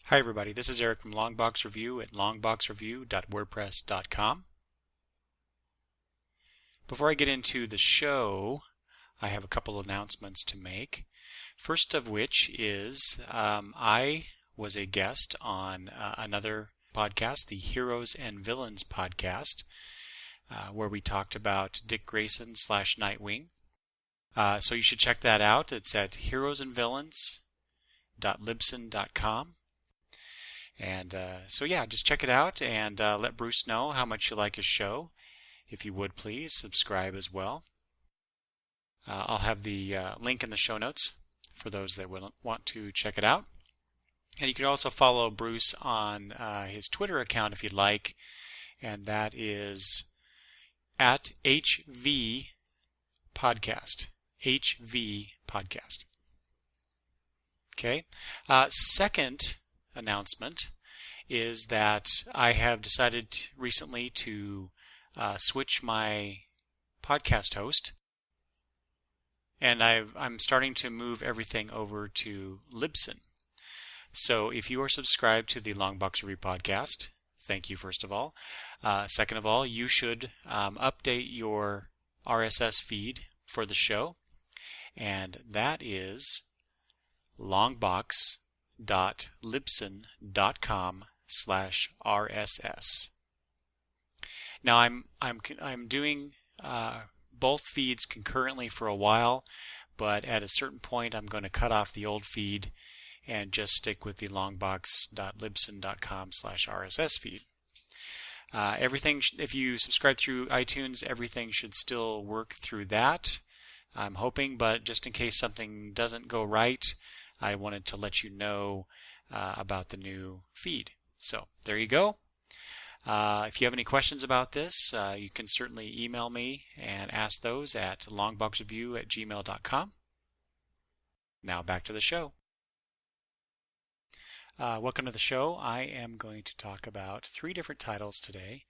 Hi everybody, this is Eric from Longbox Review at longboxreview.wordpress.com. Before I get into the show, I have a couple announcements to make. First of which is I was a guest on another podcast, the Heroes and Villains podcast, where we talked about Dick Grayson / Nightwing. So you should check that out. It's at heroesandvillains.libsyn.com. And so yeah, just check it out and let Bruce know how much you like his show. If you would please subscribe as well. I'll have the link in the show notes for those that would want to check it out. And you can also follow Bruce on his Twitter account if you'd like, and that is at HV Podcast. HV Podcast. Okay. Second announcement is that I have decided recently to switch my podcast host, and I'm starting to move everything over to Libsyn. So if you are subscribed to the Longbox Review podcast, thank you first of all. Second of all, you should update your RSS feed for the show, and that is longbox.libsyn.com/RSS. Now I'm doing both feeds concurrently for a while, but at a certain point I'm going to cut off the old feed and just stick with the longbox.libsyn.com/RSS feed. Everything, if you subscribe through iTunes, everything should still work through that, I'm hoping, but just in case something doesn't go right, I wanted to let you know about the new feed. So there you go. If you have any questions about this, you can certainly email me and ask those at longboxreview@gmail.com. Now back to the show. Welcome to the show. I am going to talk about 3 different titles today.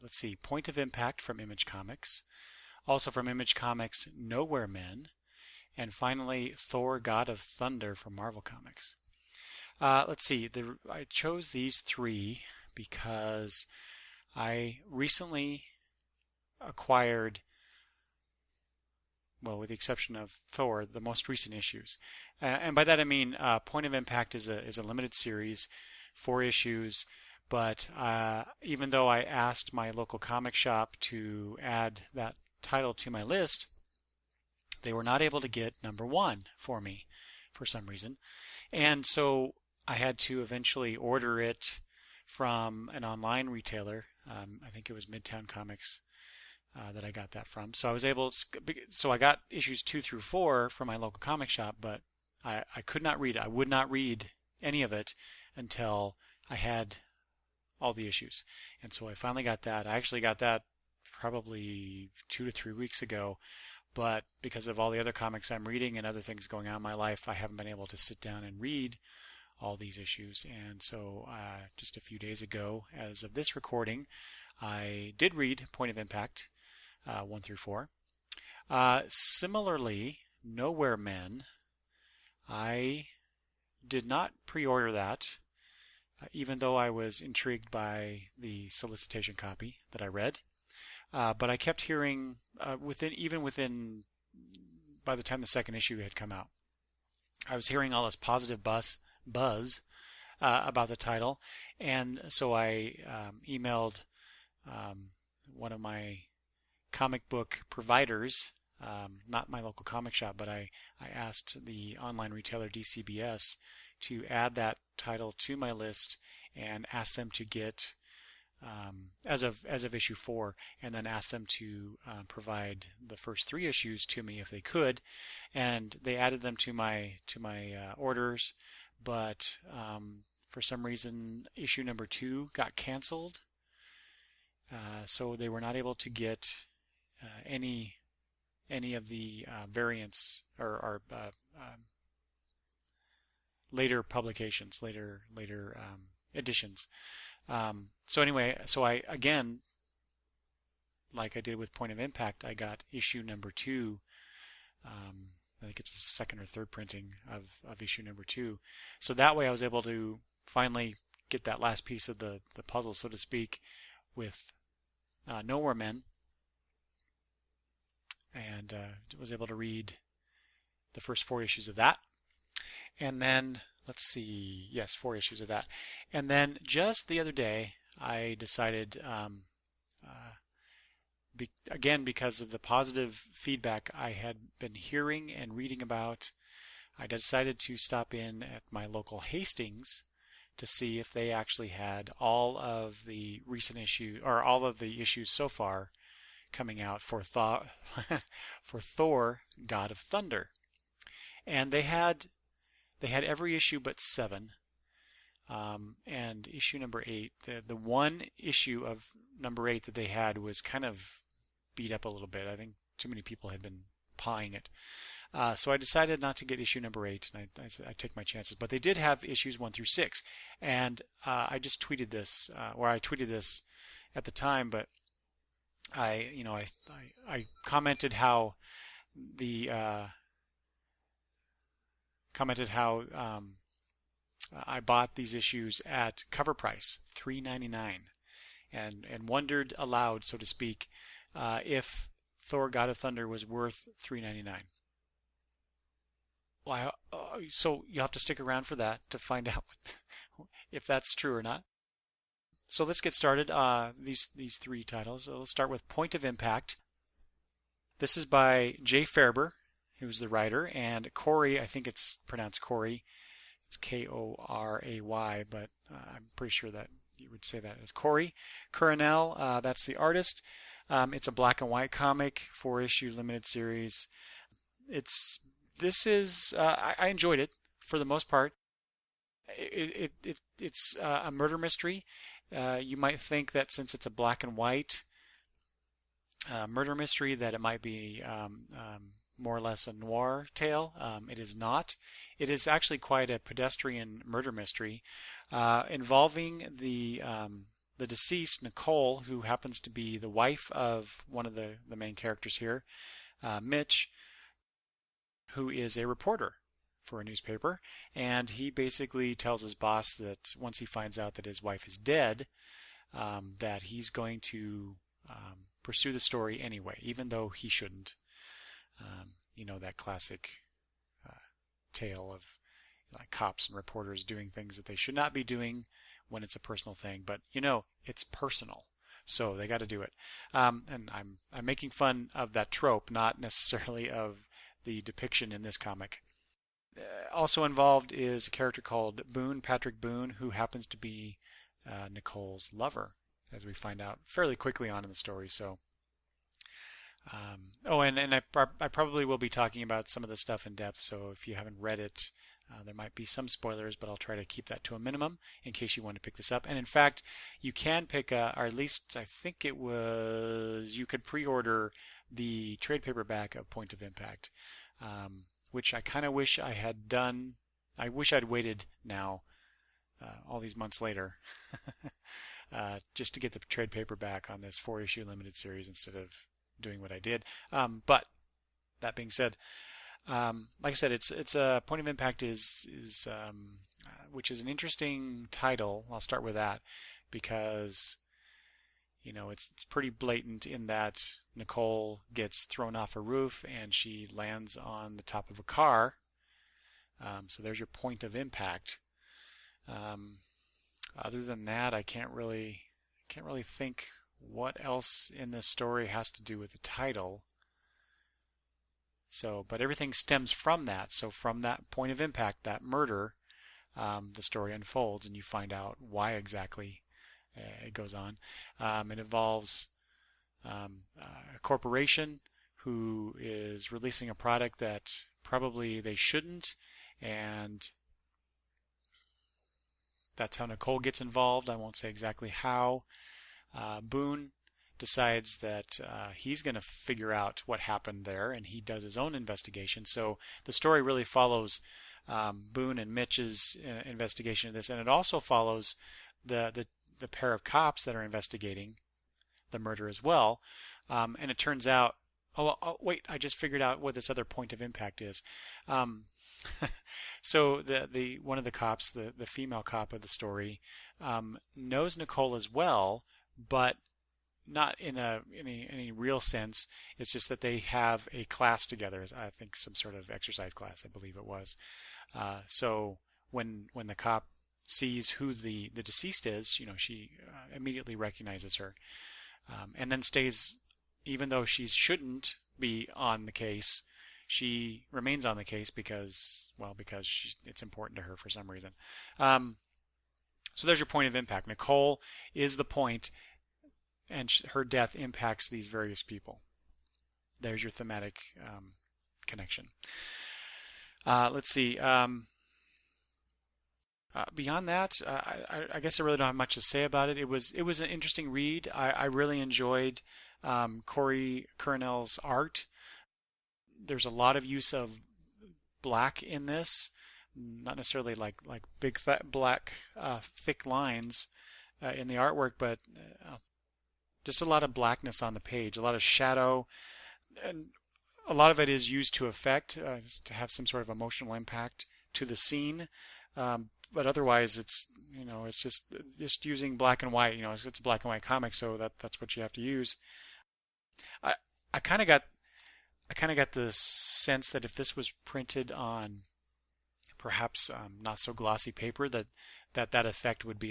Let's see, Point of Impact from Image Comics. Also from Image Comics, Nowhere Men. And finally, Thor, God of Thunder from Marvel Comics. Let's see, I chose these 3 because I recently acquired, well, with the exception of Thor, the most recent issues. And by that I mean Point of Impact is a limited series, 4 issues, but even though I asked my local comic shop to add that title to my list, they were not able to get number 1 for me for some reason. And so I had to eventually order it from an online retailer. I think it was Midtown Comics that I got that from. So I got issues 2 through 4 from my local comic shop, but I could not read it. I would not read any of it until I had all the issues. And so I finally got that. I actually got that probably 2 to 3 weeks ago, but because of all the other comics I'm reading and other things going on in my life, I haven't been able to sit down and read all these issues. And so just a few days ago, as of this recording, I did read Point of Impact 1 through 4. Similarly, Nowhere Men, I did not pre-order that, even though I was intrigued by the solicitation copy that I read. But I kept hearing, by the time the second issue had come out, I was hearing all this positive buzz about the title, and so I emailed one of my comic book providers, not my local comic shop, but I asked the online retailer DCBS to add that title to my list and ask them to get as of issue 4, and then ask them to provide the first 3 issues to me if they could, and they added them to my orders, but for some reason issue number 2 got canceled, so they were not able to get any of the variants or later publications, later editions. So anyway, so I, again, like I did with Point of Impact, I got issue number 2 I think it's a second or third printing of issue number 2. So that way I was able to finally get that last piece of the puzzle, so to speak, with No More Men, and was able to read the first 4 issues of that. And then, let's see, yes, 4 issues of that. And then just the other day, I decided, again, because of the positive feedback I had been hearing and reading about, I decided to stop in at my local Hastings to see if they actually had all of the recent issues, or all of the issues so far coming out for Thor, for Thor, God of Thunder. And they had every issue but 7. And issue number 8, the one issue of number 8 that they had was kind of beat up a little bit. I think too many people had been pawing it. So I decided not to get issue number 8, and I take my chances. But they did have issues 1 through 6, and I just tweeted this, or I tweeted this at the time, but I commented how I bought these issues at cover price, $3.99, and wondered aloud, so to speak, if Thor: God of Thunder was worth $3.99. Well, so you'll have to stick around for that to find out if that's true or not. So let's get started. These 3 titles. So let's start with Point of Impact. This is by Jay Faerber, who's the writer, and Corey, I think it's pronounced Corey. It's Koray, but I'm pretty sure that you would say that as Corey Coronel. That's the artist. It's a black and white comic, 4-issue limited series. I enjoyed it for the most part. It's a murder mystery. You might think that since it's a black and white murder mystery that it might be more or less a noir tale. It is not. It is actually quite a pedestrian murder mystery involving the deceased, Nicole, who happens to be the wife of one of the main characters here, Mitch, who is a reporter for a newspaper, and he basically tells his boss that once he finds out that his wife is dead, that he's going to pursue the story anyway, even though he shouldn't. That classic tale of cops and reporters doing things that they should not be doing when it's a personal thing, but it's personal, so they got to do it. And I'm making fun of that trope, not necessarily of the depiction in this comic. Also involved is a character called Boone, Patrick Boone, who happens to be Nicole's lover, as we find out fairly quickly on in the story. So, and I probably will be talking about some of the stuff in depth. So if you haven't read it, there might be some spoilers, but I'll try to keep that to a minimum in case you want to pick this up. And in fact, you can pick or at least I think you could pre-order the trade paperback of Point of Impact. Which I kind of wish I had done. I wish I'd waited now, all these months later, just to get the trade paperback on this 4-issue limited series instead of doing what I did. But that being said, like I said, it's a Point of Impact is which is an interesting title. I'll start with that because it's pretty blatant in that Nicole gets thrown off a roof and she lands on the top of a car. So there's your point of impact. Other than that, I can't really think what else in this story has to do with the title. So, but everything stems from that. So from that point of impact, that murder, the story unfolds and you find out why exactly it goes on. It involves a corporation who is releasing a product that probably they shouldn't, and that's how Nicole gets involved. I won't say exactly how. Boone decides that he's going to figure out what happened there, and he does his own investigation. So the story really follows Boone and Mitch's investigation of this, and it also follows the pair of cops that are investigating the murder as well. And it turns out Wait, I just figured out what this other point of impact is. Um, so the one of the cops, the female cop of the story, knows Nicole as well, but not in any real sense. It's just that they have a class together. I think some sort of exercise class, I believe it was. So when the cop sees who the deceased is, she immediately recognizes her, and then stays, even though she shouldn't be on the case. She remains on the case because it's important to her for some reason. So there's your point of impact. Nicole is the point, and her death impacts these various people. There's your thematic connection. Let's see. Beyond that, I guess I really don't have much to say about it. It was an interesting read. I really enjoyed Corey Coronel's art. There's a lot of use of black in this, not necessarily like big black thick lines in the artwork, but just a lot of blackness on the page, a lot of shadow, and a lot of it is used to affect, to have some sort of emotional impact to the scene. But otherwise, it's just using black and white. It's a black and white comic, so that's what you have to use. I kind of got the sense that if this was printed on perhaps not so glossy paper, that effect would be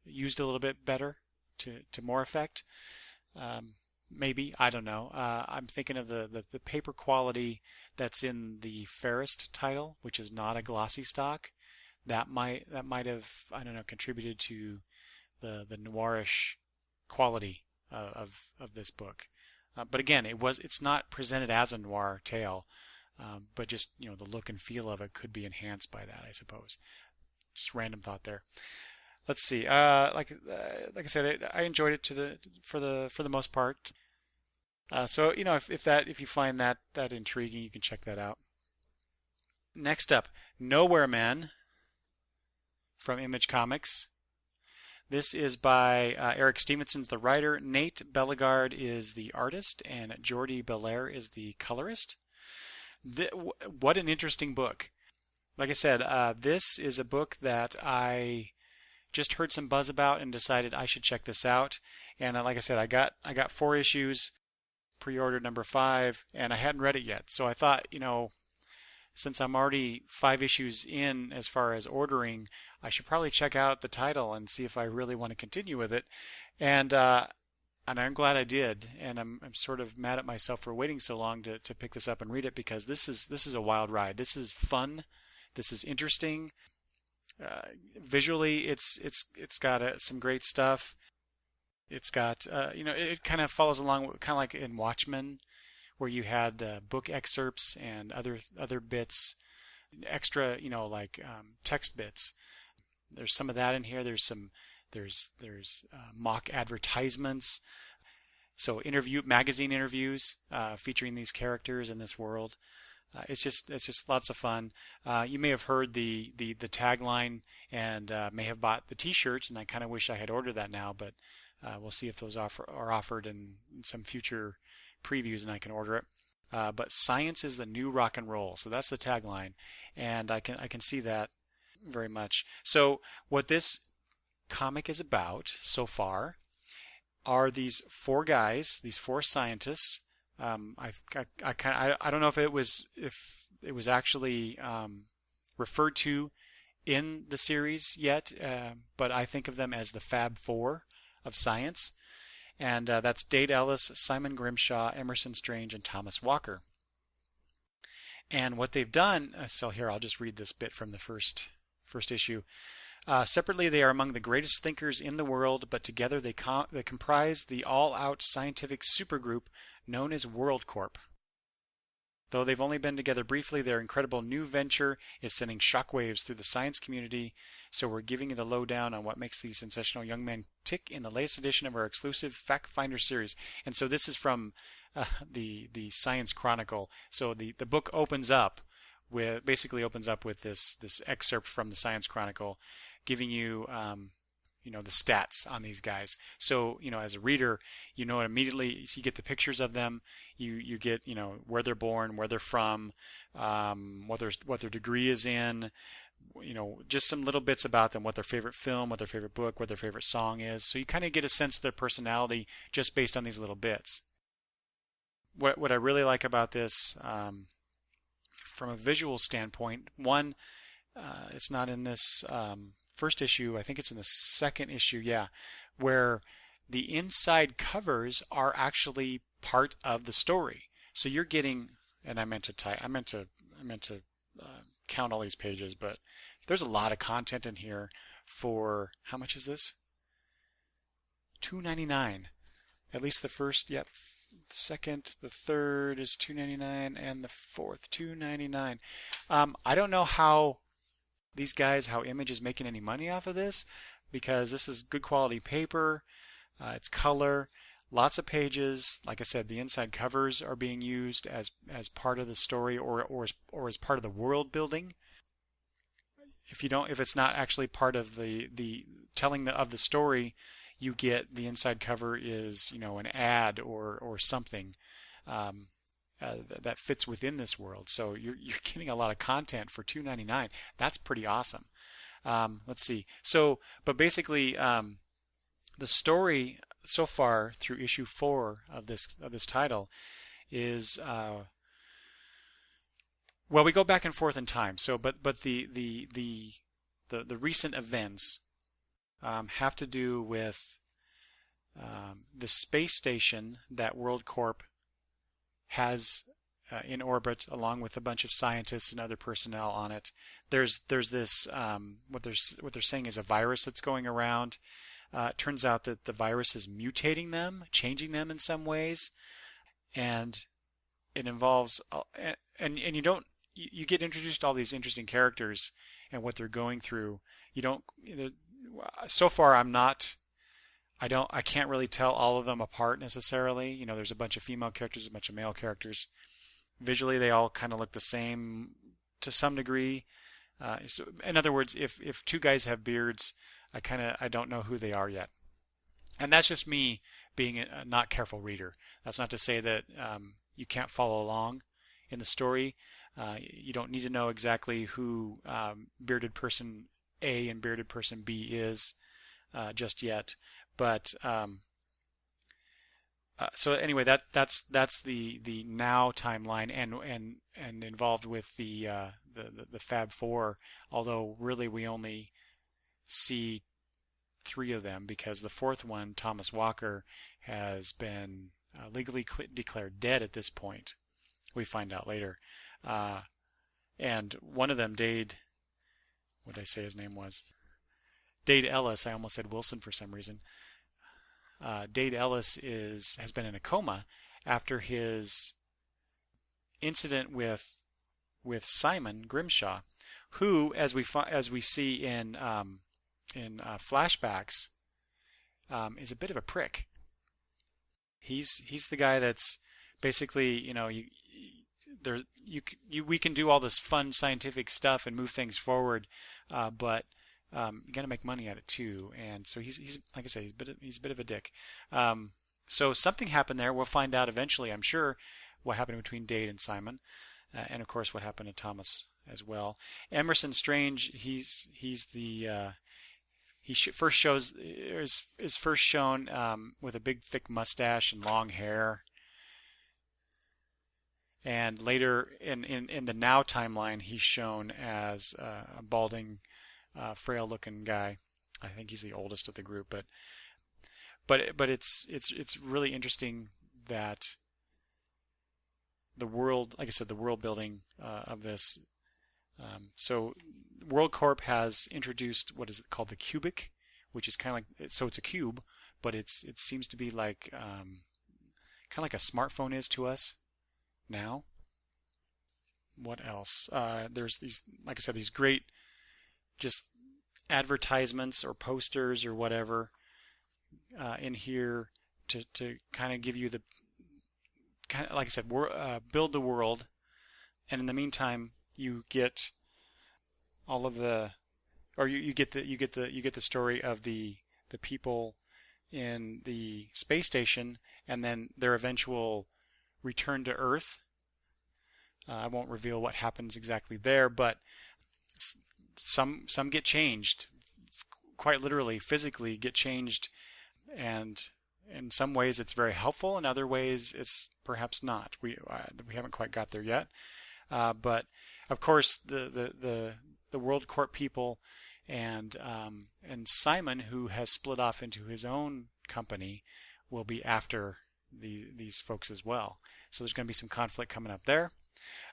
used a little bit better to more effect. Maybe, I don't know. I'm thinking of the paper quality that's in the Fairest title, which is not a glossy stock. That might have, I don't know, contributed to the noirish quality of this book. But again, it's not presented as a noir tale, but just the look and feel of it could be enhanced by that, I suppose. Just random thought there. Let's see. Like I said, I enjoyed it for the most part. So if you find that intriguing, you can check that out. Next up, Nowhere Man from Image Comics. This is by Eric Stevenson's the writer. Nate Bellegarde is the artist, and Jordi Belair is the colorist. What an interesting book. Like I said, this is a book that I just heard some buzz about and decided I should check this out. And like I said, I got 4 issues, pre-ordered number 5, and I hadn't read it yet. So I thought, since I'm already 5 issues in as far as ordering, I should probably check out the title and see if I really want to continue with it. And I'm glad I did. And I'm sort of mad at myself for waiting so long to pick this up and read it, because this is a wild ride. This is fun. This is interesting. Visually, it's got some great stuff. It's got it kind of follows along, kind of like in Watchmen, where you had book excerpts and other bits, extra text bits. There's some of that in here. There's mock advertisements, so magazine interviews featuring these characters in this world. It's just lots of fun. You may have heard the tagline and may have bought the T-shirt, and I kind of wish I had ordered that now, but we'll see if those are offered in some future previews and I can order it. But science is the new rock and roll, so that's the tagline, and I can see that very much. So what this comic is about so far are these 4 guys, these 4 scientists. I don't know if it was actually referred to in the series yet, but I think of them as the Fab Four of science, and that's Dade Ellis, Simon Grimshaw, Emerson Strange, and Thomas Walker. And what they've done, so here I'll just read this bit from the first issue. Separately, they are among the greatest thinkers in the world, but together they comprise the all-out scientific supergroup known as WorldCorp. Though they've only been together briefly, their incredible new venture is sending shockwaves through the science community, so we're giving you the lowdown on what makes these sensational young men tick in the latest edition of our exclusive Fact Finder series. And so this is from the Science Chronicle. So the book opens up with this excerpt from the Science Chronicle, giving you the stats on these guys. So, as a reader, immediately you get the pictures of them, you get, where they're born, where they're from, what their degree is in, just some little bits about them, what their favorite film, what their favorite book, what their favorite song is. So you kind of get a sense of their personality just based on these little bits. What I really like about this, from a visual standpoint, one, it's not in this first issue. I think it's in the second issue, yeah, where the inside covers are actually part of the story. So you're getting, and I meant to count all these pages, but there's a lot of content in here for, how much is this? $2.99. At least the first, yep. The second, the third is $2.99, and the fourth $2.99. I don't know how Image is making any money off of this, because this is good quality paper. It's color, lots of pages. Like I said, the inside covers are being used as part of the story or as part of the world building. If it's not actually part of the telling of the story, you get the inside cover is an ad or something that fits within this world. So you're getting a lot of content for $2.99. That's pretty awesome. Let's see. So, but basically, the story so far through issue 4 of this title is well, we go back and forth in time. So, but the recent events have to do with the space station that World Corp has in orbit, along with a bunch of scientists and other personnel on it. There's this what they're saying is a virus that's going around. It turns out that the virus is mutating them, changing them in some ways, and it involves and you get introduced to all these interesting characters and what they're going through. So far I can't really tell all of them apart necessarily. There's a bunch of female characters, a bunch of male characters. Visually, they all kind of look the same to some degree. So in other words, if two guys have beards, I don't know who they are yet. And that's just me being a not careful reader. That's not to say that you can't follow along in the story. You don't need to know exactly who bearded person A and bearded person B is just yet. But so anyway, that's the now timeline and involved with the Fab Four. Although really we only see 3 of them, because the fourth one, Thomas Walker, has been legally declared dead at this point. We find out later. And one of them, Dade, what did I say his name was? Dade Ellis. I almost said Wilson for some reason. Dade Ellis has been in a coma after his incident with Simon Grimshaw, who, as we see in flashbacks, is a bit of a prick. He's the guy that's basically, we can do all this fun scientific stuff and move things forward, but you got to make money at it too. And so he's like I say, he's a bit of a dick. So something happened there. We'll find out eventually, I'm sure, what happened between Dade and Simon, and of course what happened to Thomas as well. Emerson Strange, he's the first shown with a big thick mustache and long hair. And later in the now timeline, he's shown as a balding, frail-looking guy. I think he's the oldest of the group, but it's really interesting that the world, like I said, the world building of this. So World Corp has introduced what is called the cubic, which is kind of like, so it's a cube, but it seems to be like kind of like a smartphone is to us now. What else? There's these, like I said, these great just advertisements or posters or whatever in here to kind of give you the kind of, like I said, build the world, and in the meantime you get all of the, or you get the story of the the people in the space station and then their eventual return to Earth. I won't reveal what happens exactly there, but some get changed, quite literally, physically get changed, and in some ways it's very helpful. In other ways, it's perhaps not. We haven't quite got there yet, but of course the World Court people and Simon, who has split off into his own company, will be after these folks as well. So there's going to be some conflict coming up there.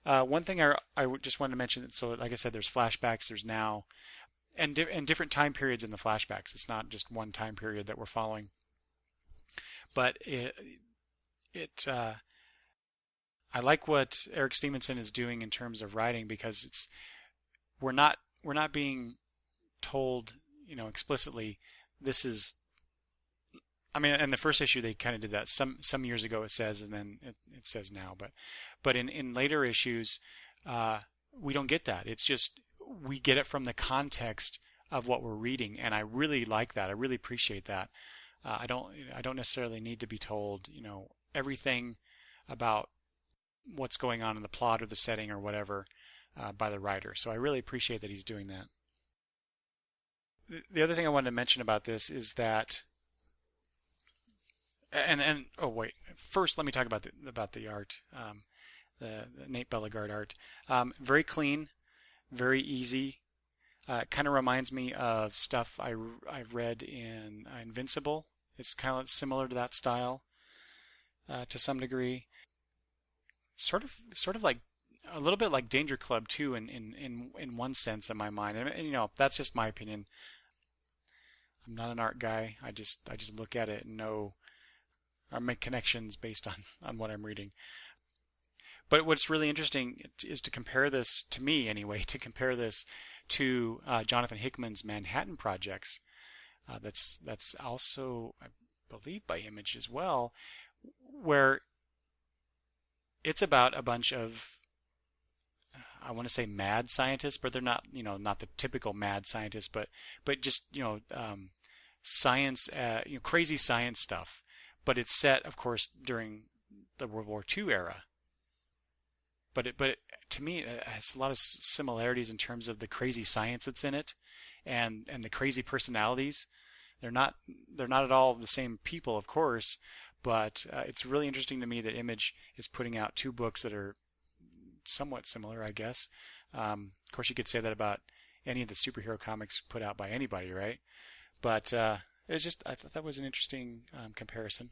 One thing I just wanted to mention, so like I said, there's flashbacks, there's now, and different time periods in the flashbacks. It's not just one time period that we're following. But I like what Eric Stevenson is doing in terms of writing, because we're not being told, explicitly, this is. I mean, in the first issue they kind of did that. Some years ago it says, and then it says now. But in later issues, we don't get that. It's just we get it from the context of what we're reading, and I really like that. I really appreciate that. I don't necessarily need to be told, everything about what's going on in the plot or the setting or whatever by the writer. So I really appreciate that he's doing that. The other thing I wanted to mention about this is that, and oh wait, first let me talk about the art, the Nate Bellegarde art. Very clean, very easy. It kind of reminds me of stuff I've read in Invincible. It's kind of similar to that style to some degree. Sort of like a little bit like Danger Club too, in one sense in my mind. And that's just my opinion. I'm not an art guy. I just look at it and know, or make connections based on what I'm reading. But what's really interesting is to compare this, to me anyway, to compare this to Jonathan Hickman's Manhattan Projects. That's also, I believe, by Image as well, where it's about a bunch of, I want to say mad scientists, but they're not, not the typical mad scientists, but just, science, crazy science stuff. But it's set, of course, during the World War II era. But to me, it has a lot of similarities in terms of the crazy science that's in it, and the crazy personalities. They're not at all the same people, of course, but it's really interesting to me that Image is putting out two books that are somewhat similar, I guess. Of course, you could say that about any of the superhero comics put out by anybody, right? But it's just, I thought that was an interesting comparison,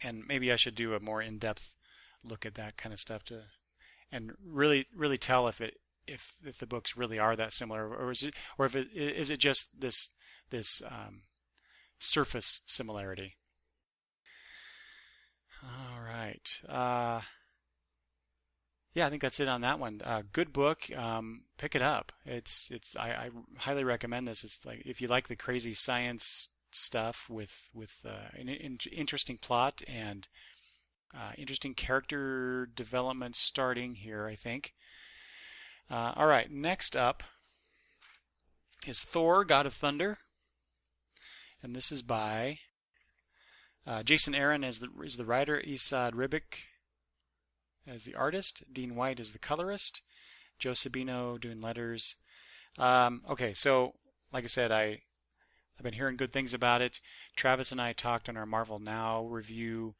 and maybe I should do a more in-depth look at that kind of stuff and really tell if the books really are that similar, or is it just this surface similarity. All right. Yeah, I think that's it on that one. Good book. Pick it up. I highly recommend this. It's like, if you like the crazy science stuff with an interesting plot and interesting character development starting here, I think. All right, next up is Thor, God of Thunder. And this is by Jason Aaron is the writer, Esad Ribic as the artist, Dean White is the colorist, Joe Sabino doing letters. Okay, so like I said, I've been hearing good things about it. Travis and I talked on our Marvel Now review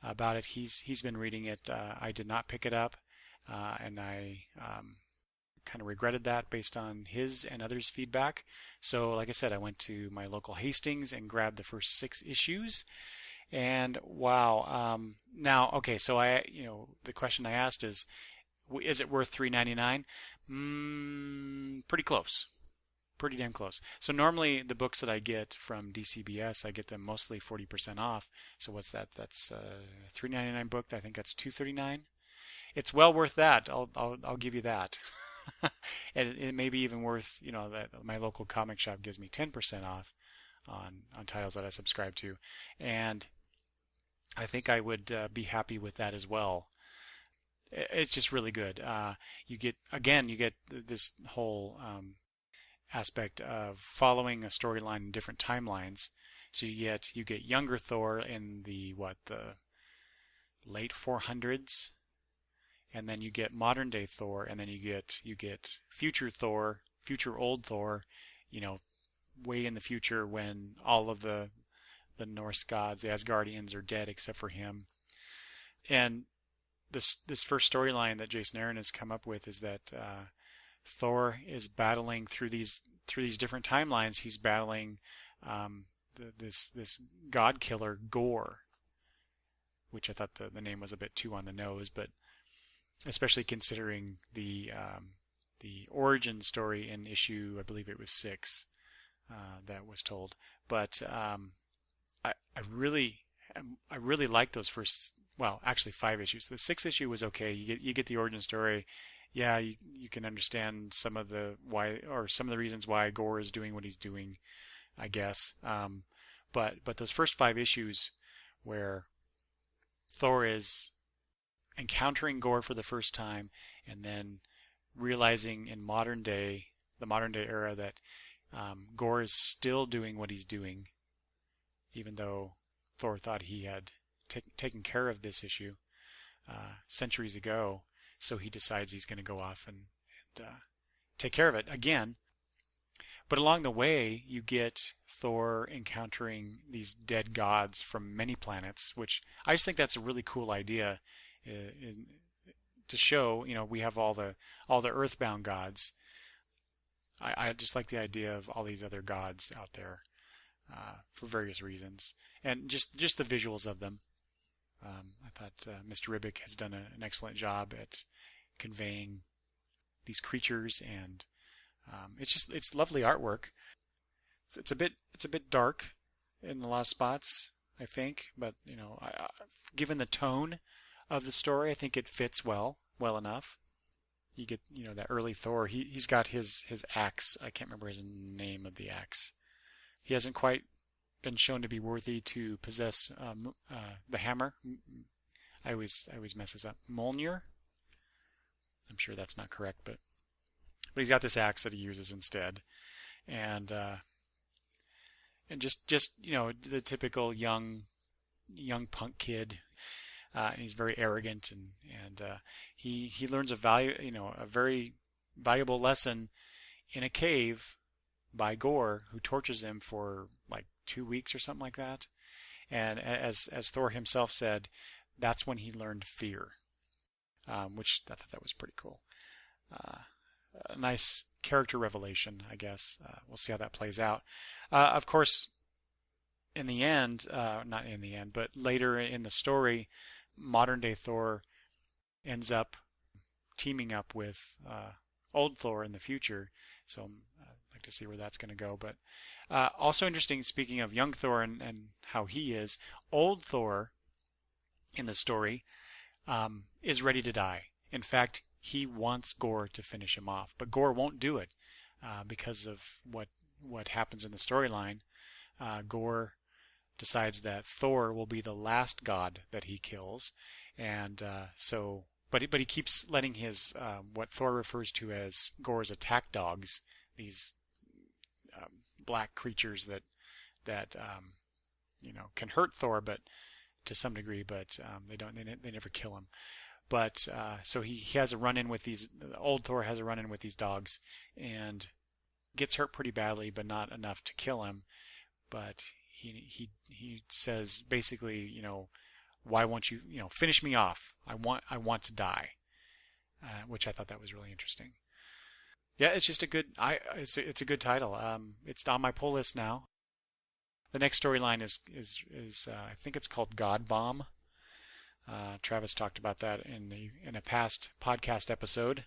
about it. He's been reading it. I did not pick it up, and I kind of regretted that based on his and others' feedback. So like I said, I went to my local Hastings and grabbed the first 6 issues. And wow, now, okay, so the question I asked is it worth $3.99? Pretty close. Pretty damn close. So normally the books that I get from DCBS, I get them mostly 40% off. So what's that? That's a $3.99 book. I think that's $2.39. It's well worth that. I'll give you that. And it may be even worth, that my local comic shop gives me 10% off on titles that I subscribe to, and I think I would be happy with that as well. It's just really good. You get this whole aspect of following a storyline in different timelines, So you get younger Thor in the late 400s, and then you get modern day Thor, and then you get future Thor, future old Thor, you know, way in the future when all of the Norse gods, the Asgardians, are dead except for him. And this first storyline that Jason Aaron has come up with is that Thor is battling through these different timelines. He's battling this god killer Gore, which I thought the name was a bit too on the nose, but especially considering the origin story in issue, I believe it was 6, that was told. But I really like those first, well, actually 5 issues. The 6th issue was okay. You get the origin story. Yeah, you can understand some of the reasons why Gore is doing what he's doing, I guess. But those first 5 issues where Thor is encountering Gore for the first time, and then realizing in the modern day era, that Gore is still doing what he's doing, even though Thor thought he had taken care of this issue centuries ago. So he decides he's going to go off and take care of it again. But along the way, you get Thor encountering these dead gods from many planets, which I just think that's a really cool idea to show. You know, we have all the earthbound gods. I just like the idea of all these other gods out there for various reasons, and just the visuals of them. I thought Mr. Ribic has done an excellent job at conveying these creatures, and it's lovely artwork. It's a bit dark in a lot of spots, I think, but you know, given the tone of the story, I think it fits well enough. You get, you know, that early Thor. He's got his axe. I can't remember his name of the axe. He hasn't quite been shown to be worthy to possess the hammer. I always mess this up. Mjolnir. I'm sure that's not correct, but he's got this axe that he uses instead, and just you know, the typical young punk kid. And he's very arrogant, and he learns a very valuable lesson in a cave by Gore, who tortures him for like 2 weeks or something like that. And as Thor himself said, that's when he learned fear, which I thought that was pretty cool. A nice character revelation, I guess. We'll see how that plays out. Of course, in the end, not in the end, but later in the story, modern day Thor ends up teaming up with old Thor in the future. So I'd like to see where that's going to go. But also interesting, speaking of young Thor and how he is, old Thor in the story is ready to die. In fact, he wants Gore to finish him off, but Gore won't do it because of what happens in the storyline. Gore decides that Thor will be the last god that he kills, and but he keeps letting his what Thor refers to as Gore's attack dogs, these black creatures that you know, can hurt Thor, but to some degree, but they never kill him. But so he has a run-in with these. Old Thor has a run-in with these dogs, and gets hurt pretty badly, but not enough to kill him. But he says basically, you know, why won't you, you know, finish me off? I want to die, which I thought that was really interesting. Yeah, it's just it's a good title. It's on my pull list now. The next storyline is I think it's called God Bomb. Travis talked about that in a past podcast episode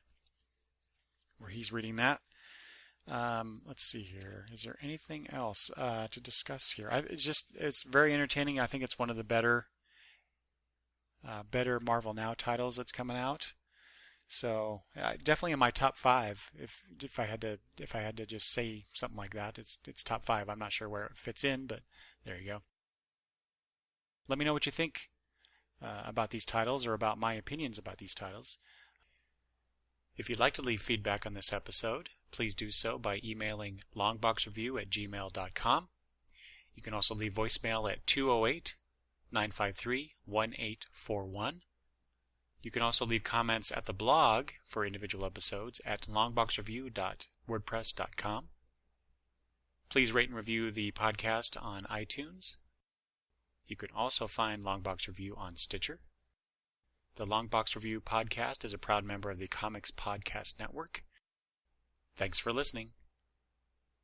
where he's reading that. Let's see here. Is there anything else to discuss here? It's very entertaining. I think it's one of the better Marvel Now titles that's coming out. So definitely in my top 5. If I had to just say something like that, it's top 5. I'm not sure where it fits in, but there you go. Let me know what you think about these titles, or about my opinions about these titles. If you'd like to leave feedback on this episode, please do so by emailing longboxreview@gmail.com. You can also leave voicemail at 208-953-1841. You can also leave comments at the blog for individual episodes at longboxreview.wordpress.com. Please rate and review the podcast on iTunes. You can also find Longbox Review on Stitcher. The Longbox Review podcast is a proud member of the Comics Podcast Network. Thanks for listening.